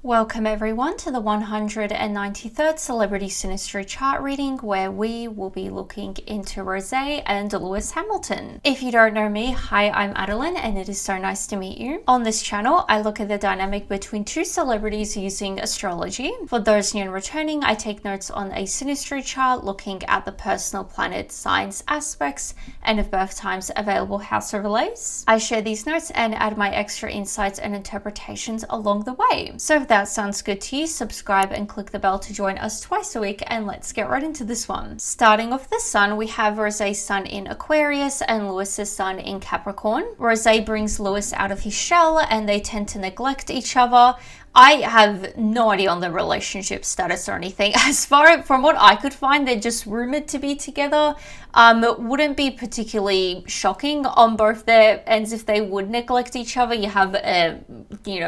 Welcome everyone to the 193rd Celebrity Synastry chart reading, where we will be looking into Rosé and Lewis Hamilton. If you don't know me, hi, I'm Adeline and it is so nice to meet you. On this channel, I look at the dynamic between two celebrities using astrology. For those new and returning, I take notes on a Synastry chart looking at the personal planet signs aspects and of birth times available house overlays. I share these notes and add my extra insights and interpretations along the way. So if that sounds good to you, subscribe and click the bell to join us twice a week, and let's get right into this one. Starting off the sun, we have Rosé's sun in Aquarius and Lewis's sun in Capricorn. Rosé brings Lewis out of his shell and they tend to neglect each other. I have no idea on the relationship status or anything. From what I could find, they're just rumored to be together. It wouldn't be particularly shocking on both their ends if they would neglect each other. You have a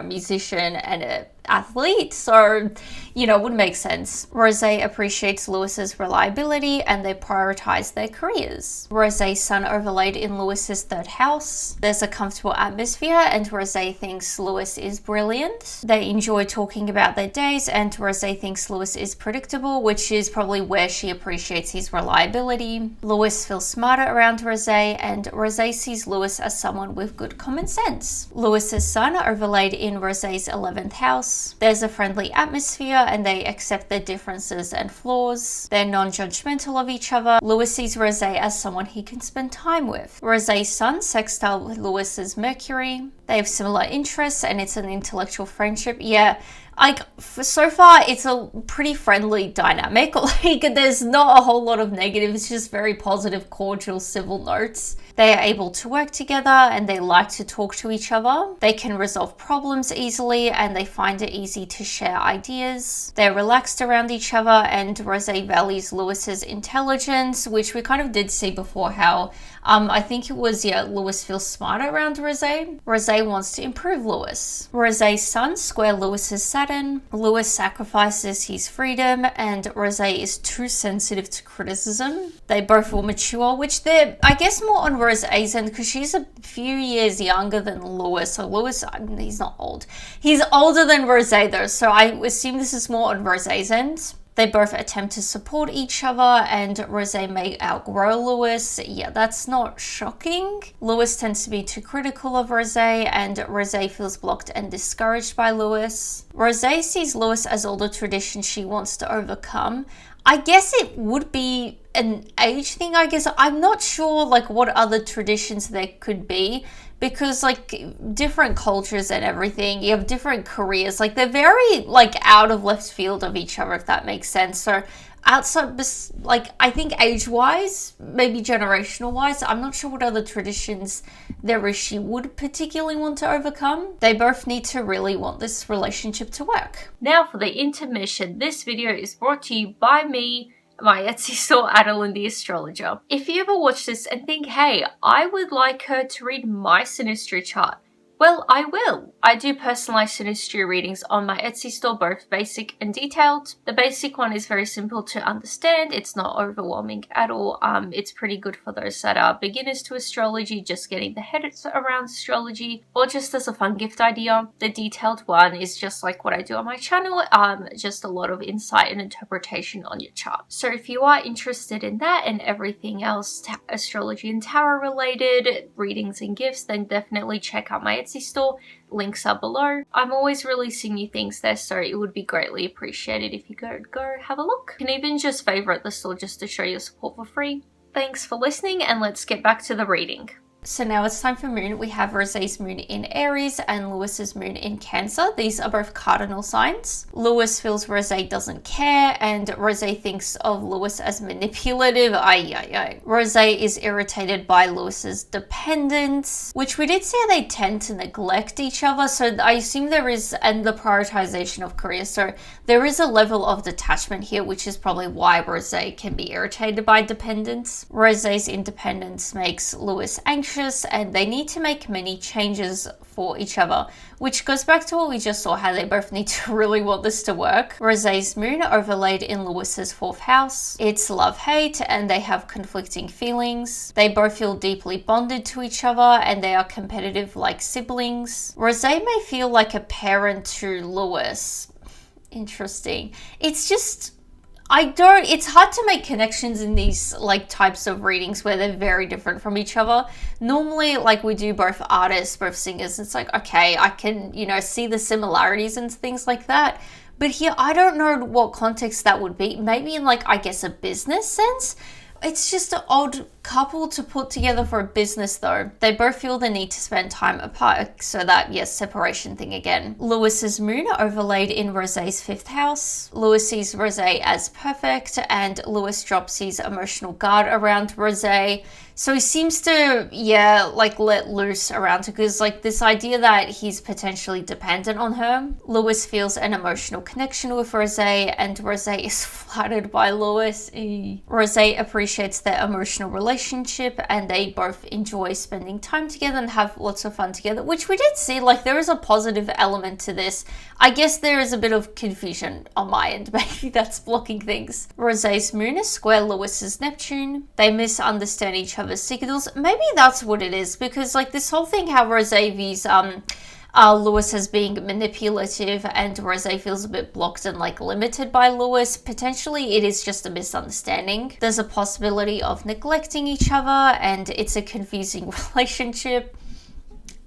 musician and a athlete, so it would make sense. Rosé appreciates Lewis's reliability and they prioritize their careers. Rosé's sun overlaid in Lewis's third house. There's a comfortable atmosphere and Rosé thinks Lewis is brilliant. They enjoy talking about their days and Rosé thinks Lewis is predictable, which is probably where she appreciates his reliability. Lewis feels smarter around Rosé and Rosé sees Lewis as someone with good common sense. Lewis's sun overlaid in Rosé's 11th house. There's a friendly atmosphere and they accept their differences and flaws. They're non-judgmental of each other. Lewis sees Rosé as someone he can spend time with. Rosé's sun sextile with Lewis's Mercury. They have similar interests and it's an intellectual friendship. Yeah, so far it's a pretty friendly dynamic. There's not a whole lot of negative. It's just very positive, cordial, civil notes. They are able to work together and they like to talk to each other. They can resolve problems easily and they find it easy to share ideas. They're relaxed around each other and Rosé values Lewis's intelligence, which we kind of did see before how I think it was, Lewis feels smarter around Rosé. Rosé wants to improve Lewis. Rosé's sun square Lewis's Saturn. Lewis sacrifices his freedom and Rosé is too sensitive to criticism. They both will mature, which they're, I guess, more on Rosé's end because she's a few years younger than Lewis. So Lewis, he's not old. He's older than Rosé though, so I assume this is more on Rosé's end. They both attempt to support each other and Rosé may outgrow Lewis. Yeah, that's not shocking. Lewis tends to be too critical of Rosé and Rosé feels blocked and discouraged by Lewis. Rosé sees Lewis as all the traditions she wants to overcome. I guess it would be an age thing, I guess. I'm not sure what other traditions there could be because different cultures and everything, you have different careers. They're very out of left field of each other, if that makes sense. So outside, I think age-wise, maybe generational-wise, I'm not sure what other traditions there is she would particularly want to overcome. They both need to really want this relationship to work. Now for the intermission. This video is brought to you by me, my Etsy store, Adeline the Astrologer. If you ever watch this and think, hey, I would like her to read my Synastry chart, well, I will. I do personalized Synastry readings on my Etsy store, both basic and detailed. The basic one is very simple to understand. It's not overwhelming at all. It's pretty good for those that are beginners to astrology, just getting the head around astrology, or just as a fun gift idea. The detailed one is just like what I do on my channel, just a lot of insight and interpretation on your chart. So if you are interested in that and everything else, astrology and tarot related, readings and gifts, then definitely check out my Etsy store. Links are below. I'm always releasing new things there, so it would be greatly appreciated if you go have a look. You can even just favorite the store just to show your support for free. Thanks for listening and let's get back to the reading. So now it's time for moon. We have Rosé's moon in Aries and Lewis's moon in Cancer. These are both cardinal signs. Lewis feels Rosé doesn't care and Rosé thinks of Lewis as manipulative. Rosé is irritated by Lewis's dependence, which we did say they tend to neglect each other. So I assume there is, and the prioritization of career. So there is a level of detachment here, which is probably why Rosé can be irritated by dependence. Rosé's independence makes Lewis anxious anxious and they need to make many changes for each other, which goes back to what we just saw, how they both need to really want this to work. Rosé's moon overlaid in Lewis's 4th house. It's love-hate and they have conflicting feelings. They both feel deeply bonded to each other and they are competitive like siblings. Rosé may feel like a parent to Lewis. Interesting. It's just, it's hard to make connections in these like types of readings where they're very different from each other. Normally, like we do both artists, both singers, it's like, okay, I can, see the similarities and things like that. But here, I don't know what context that would be. Maybe in like, I guess, a business sense. It's just an odd couple to put together for a business though. They both feel the need to spend time apart, so that, yes, separation thing again. Lewis's moon overlaid in Rosé's 5th house. Lewis sees Rosé as perfect and Lewis drops his emotional guard around Rosé. So he seems to, let loose around her because like this idea that he's potentially dependent on her. Lewis feels an emotional connection with Rosé and Rosé is flattered by Lewis. Rosé appreciates their emotional relationship and they both enjoy spending time together and have lots of fun together, which we did see, like there is a positive element to this. I guess there is a bit of confusion on my end, maybe that's blocking things. Rosé's moon is square Lewis's Neptune. They misunderstand each other's signals. Maybe that's what it is, because like this whole thing how Rosé views Lewis as being manipulative and Rosé feels a bit blocked and like limited by Lewis. Potentially it is just a misunderstanding. There's a possibility of neglecting each other and it's a confusing relationship.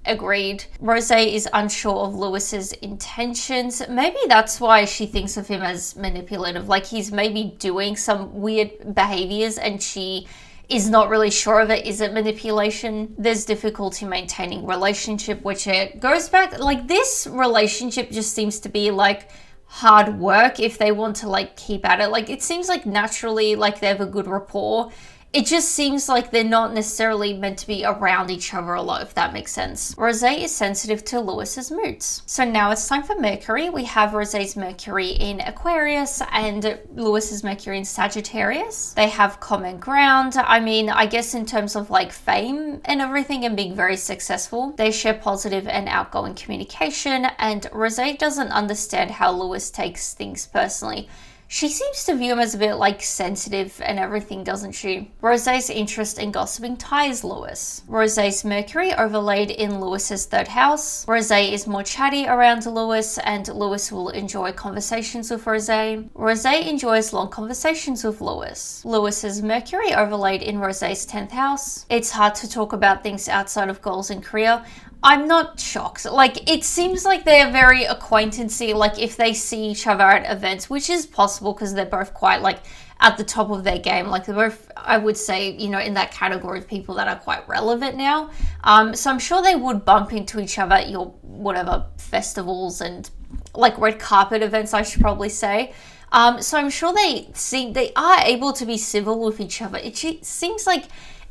Agreed. Rosé is unsure of Lewis's intentions. Maybe that's why she thinks of him as manipulative. Like he's maybe doing some weird behaviors and she is not really sure of it. Is it manipulation? There's difficulty maintaining relationship, which it goes back, like this relationship just seems to be like hard work if they want to like keep at it. Like it seems like naturally like they have a good rapport. It just seems like they're not necessarily meant to be around each other a lot, if that makes sense. Rosé is sensitive to Lewis's moods. So now it's time for Mercury. We have Rosé's Mercury in Aquarius and Lewis's Mercury in Sagittarius. They have common ground. I mean, I guess in terms of like fame and everything and being very successful, they share positive and outgoing communication, and Rosé doesn't understand how Lewis takes things personally. She seems to view him as a bit like sensitive and everything, doesn't she? Rosé's interest in gossiping ties Lewis. Rosé's Mercury overlaid in Lewis's 3rd house. Rosé is more chatty around Lewis and Lewis will enjoy conversations with Rosé. Rosé enjoys long conversations with Lewis. Lewis's Mercury overlaid in Rosé's 10th house. It's hard to talk about things outside of goals and career. I'm not shocked. Like, it seems like they're very acquaintancy, like if they see each other at events, which is possible because they're both quite like at the top of their game. Like they're both, I would say, in that category of people that are quite relevant now. So I'm sure they would bump into each other at your whatever festivals and like red carpet events, I should probably say. So I'm sure they are able to be civil with each other. It seems like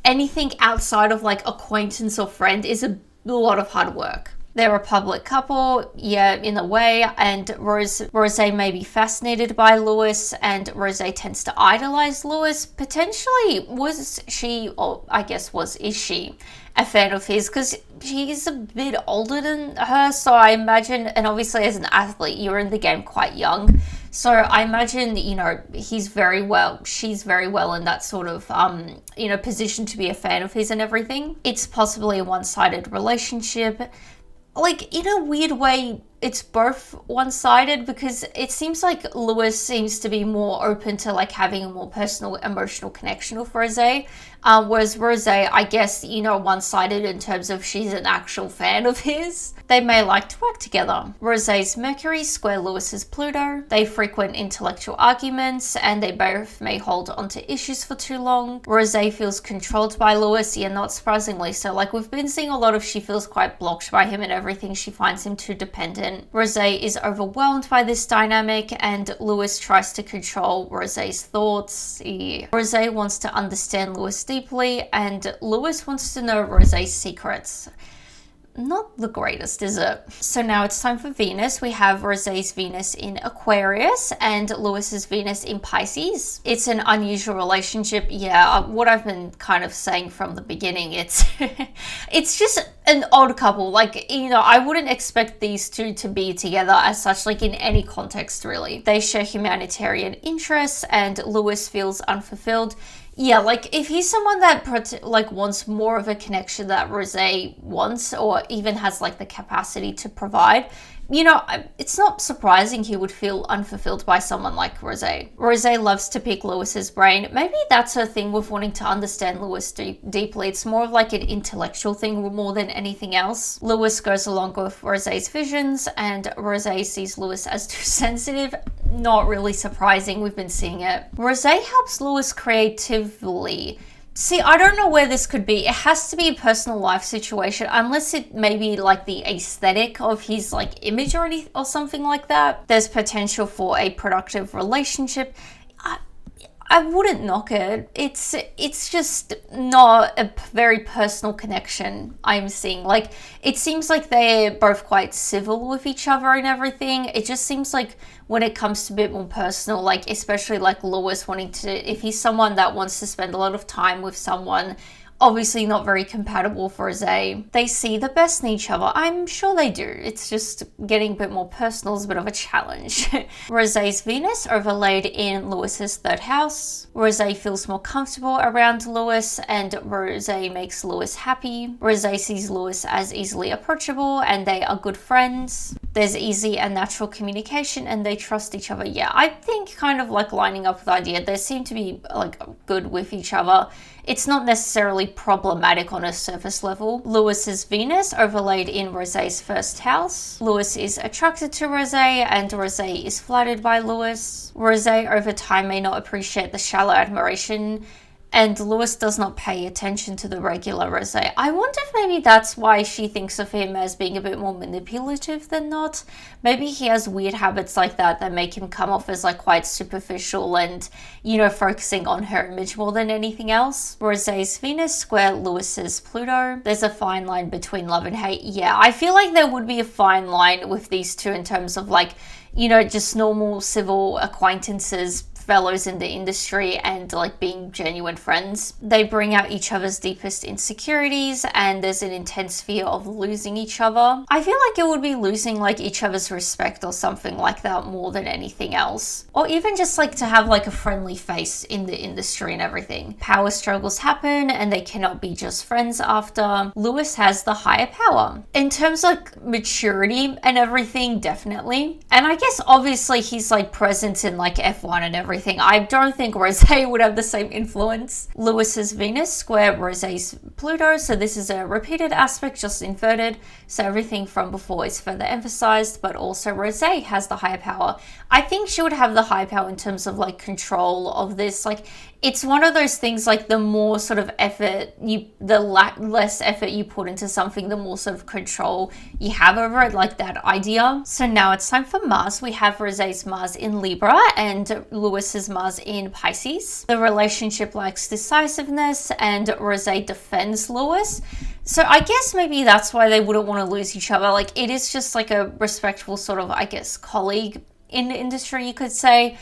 anything outside of like acquaintance or friend is a lot of hard work. They're a public couple, yeah, in a way, and Rosé may be fascinated by Lewis, and Rosé tends to idolize Lewis. Potentially, is she a fan of his? Because she's a bit older than her, so I imagine, and obviously as an athlete, you're in the game quite young. So I imagine, she's very well in that sort of, position to be a fan of his and everything. It's possibly a one-sided relationship. Like, in a weird way, it's both one-sided because it seems like Lewis seems to be more open to like having a more personal, emotional connection with Rosé. Whereas Rosé, I guess, one-sided in terms of she's an actual fan of his. They may like to work together. Rosé's Mercury square Lewis's Pluto. They frequent intellectual arguments and they both may hold onto issues for too long. Rosé feels controlled by Lewis, yeah, not surprisingly. So like we've been seeing a lot of she feels quite blocked by him and everything. She finds him too dependent. Rosé is overwhelmed by this dynamic and Lewis tries to control Rosé's thoughts. Rosé wants to understand Lewis deeply and Lewis wants to know Rosé's secrets. not the greatest, is it? So now it's time for Venus. We have Rosé's Venus in Aquarius and Lewis's Venus in Pisces. It's an unusual relationship. Yeah, what I've been kind of saying from the beginning, it's it's just an odd couple. Like, you know, I wouldn't expect these two to be together as such, like in any context really. They share humanitarian interests and Lewis feels unfulfilled. Yeah, like if he's someone that like wants more of a connection that Rosé wants, or even has like the capacity to provide, you know, it's not surprising he would feel unfulfilled by someone like Rosé. Rosé loves to pick Lewis's brain. Maybe that's her thing with wanting to understand Lewis deeply. It's more of like an intellectual thing more than anything else. Lewis goes along with Rosé's visions and Rosé sees Lewis as too sensitive. Not really surprising, we've been seeing it. Rosé helps Lewis creatively. See, I don't know where this could be. It has to be a personal life situation, unless it may be like the aesthetic of his like image or something like that. There's potential for a productive relationship. I wouldn't knock it. It's just not a very personal connection I'm seeing. Like, it seems like they're both quite civil with each other and everything. It just seems like when it comes to a bit more personal, like especially like Lewis wanting to, if he's someone that wants to spend a lot of time with someone, obviously not very compatible for Rosé. They see the best in each other. I'm sure they do. It's just getting a bit more personal is a bit of a challenge. Rosé's Venus overlaid in Lewis's third house. Rosé feels more comfortable around Lewis and Rosé makes Lewis happy. Rosé sees Lewis as easily approachable and they are good friends. There's easy and natural communication and they trust each other. Yeah, I think kind of like lining up with the idea. They seem to be like good with each other. It's not necessarily problematic on a surface level. Lewis's Venus overlaid in Rosé's first house. Lewis is attracted to Rosé and Rosé is flattered by Lewis. Rosé over time may not appreciate the shallow admiration and Lewis does not pay attention to the regular Rosé. I wonder if maybe that's why she thinks of him as being a bit more manipulative than not. Maybe he has weird habits like that make him come off as like quite superficial and, you know, focusing on her image more than anything else. Rosé's Venus square Lewis's Pluto. There's a fine line between love and hate. Yeah, I feel like there would be a fine line with these two in terms of like, you know, just normal civil acquaintances, fellows in the industry and like being genuine friends. They bring out each other's deepest insecurities and there's an intense fear of losing each other. I feel like it would be losing like each other's respect or something like that more than anything else. Or even just like to have like a friendly face in the industry and everything. Power struggles happen and they cannot be just friends after. Lewis has the higher power. In terms of like maturity and everything, definitely. And I guess obviously he's like present in like F1 and everything. I don't think Rosé would have the same influence. Lewis's Venus square Rosé's Pluto. So this is a repeated aspect, just inverted. So everything from before is further emphasized, but also Rosé has the higher power. I think she would have the higher power in terms of like control of this. Like, it's one of those things like the more sort of effort less effort you put into something, the more sort of control you have over it, like that idea. So now it's time for Mars. We have Rosé's Mars in Libra and Lewis's Mars in Pisces. The relationship lacks decisiveness and Rosé defends Lewis. So I guess maybe that's why they wouldn't want to lose each other. Like, it is just like a respectful sort of, I guess, colleague in the industry, you could say.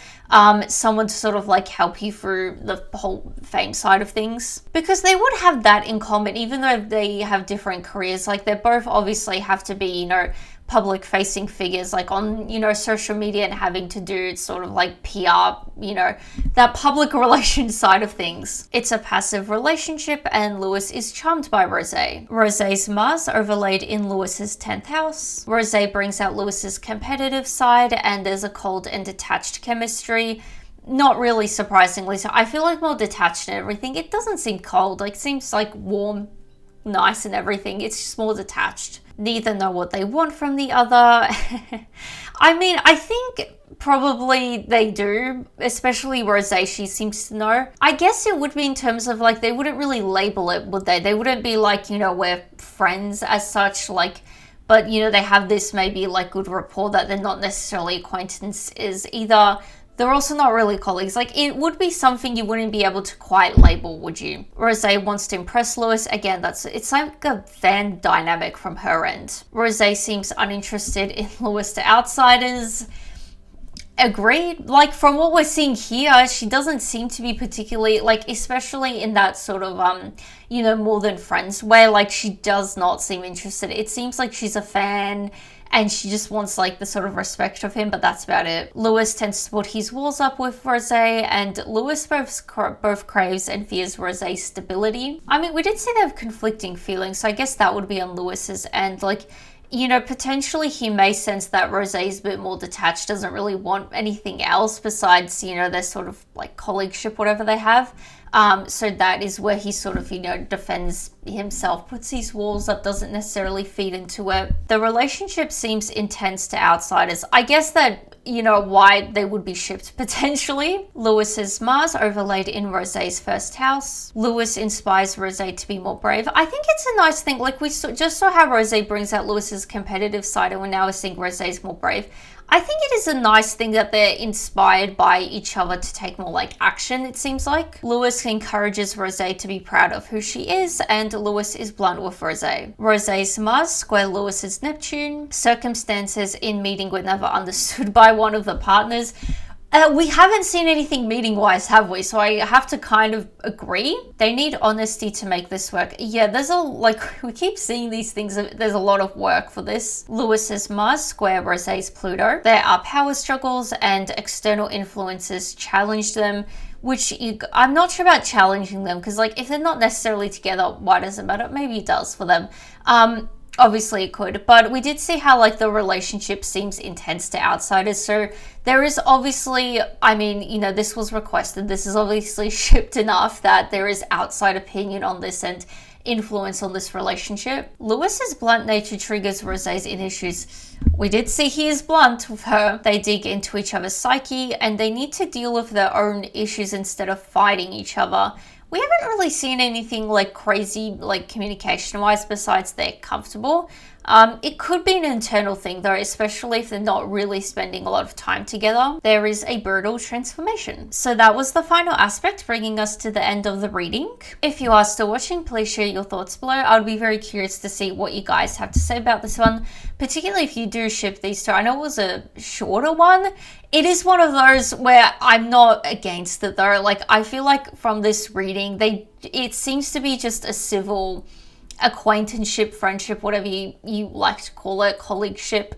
Someone to sort of like help you through the whole fame side of things, because they would have that in common, even though they have different careers. Like, they both obviously have to be, you know, public facing figures, like on, you know, social media and having to do sort of like PR, you know, that public relations side of things. It's a passive relationship and Lewis is charmed by Rosé. Rosé's Mars overlaid in Lewis's 10th house. Rosé brings out Lewis's competitive side and there's a cold and detached chemistry. Not really surprisingly. So I feel like more detached and everything. It doesn't seem cold, like seems like warm, nice and everything. It's just more detached. Neither know what they want from the other. I mean, I think probably they do, especially Rosé, she seems to know. I guess it would be in terms of like, they wouldn't really label it, would they? They wouldn't be like, you know, we're friends as such, like, but you know, they have this maybe like good rapport that they're not necessarily acquaintances either. they're also not really colleagues. Like, it would be something you wouldn't be able to quite label, would you? Rosé wants to impress Lewis. Again, it's like a fan dynamic from her end. Rosé seems uninterested in Lewis to outsiders. Agreed. Like, from what we're seeing here, she doesn't seem to be particularly, like, especially in that sort of you know, more than friends way, like, she does not seem interested. It seems like she's a fan and she just wants, like, the sort of respect of him, but that's about it. Lewis tends to put his walls up with Rosé, and Lewis both craves and fears Rosé's stability. I mean, we did see they have conflicting feelings, so I guess that would be on Lewis's end. Like, you know, potentially he may sense that Rosé's a bit more detached, doesn't really want anything else besides, you know, their sort of like colleagueship, whatever they have. So that is where he sort of, you know, defends himself, puts his walls up, doesn't necessarily feed into it. The relationship seems intense to outsiders. I guess that, you know, why they would be shipped potentially. Lewis's Mars overlaid in Rosé's first house. Lewis inspires Rosé to be more brave. I think it's a nice thing. Like, we just saw how Rosé brings out Lewis's competitive side, and now we're seeing Rosé's more brave. I think it is a nice thing that they're inspired by each other to take more like action, it seems like. Lewis encourages Rosé to be proud of who she is, and Lewis is blunt with Rosé. Rosé's Mars square Lewis's Neptune. Circumstances in meeting were never understood by one of the partners. We haven't seen anything meeting-wise, have we? So I have to kind of agree. They need honesty to make this work. Yeah, we keep seeing these things. There's a lot of work for this. Lewis's Mars square Rosé's Pluto. There are power struggles and external influences challenge them, which I'm not sure about challenging them, because, like, if they're not necessarily together, why does it matter? Maybe it does for them. Obviously it could, but we did see how, like, the relationship seems intense to outsiders. So there is obviously, I mean, you know, this was requested. This is obviously shipped enough that there is outside opinion on this and influence on this relationship. Lewis's blunt nature triggers Rosé's inner issues. We did see he is blunt with her. They dig into each other's psyche and they need to deal with their own issues instead of fighting each other. We haven't really seen anything like crazy, like communication-wise, besides they're comfortable. It could be an internal thing though, especially if they're not really spending a lot of time together. There is a brutal transformation. So that was the final aspect, bringing us to the end of the reading. If you are still watching, please share your thoughts below. I would be very curious to see what you guys have to say about this one, particularly if you do ship these two. I know it was a shorter one. It is one of those where I'm not against it though. Like, I feel like from this reading, it seems to be just a civil acquaintanceship, friendship, whatever you like to call it, colleagueship.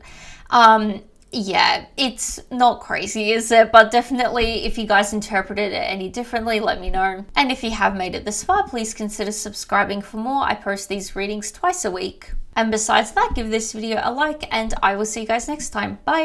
Yeah, it's not crazy, is it? But definitely, if you guys interpreted it any differently, let me know. And if you have made it this far, please consider subscribing for more. I post these readings twice a week. And besides that, give this video a like, and I will see you guys next time. Bye!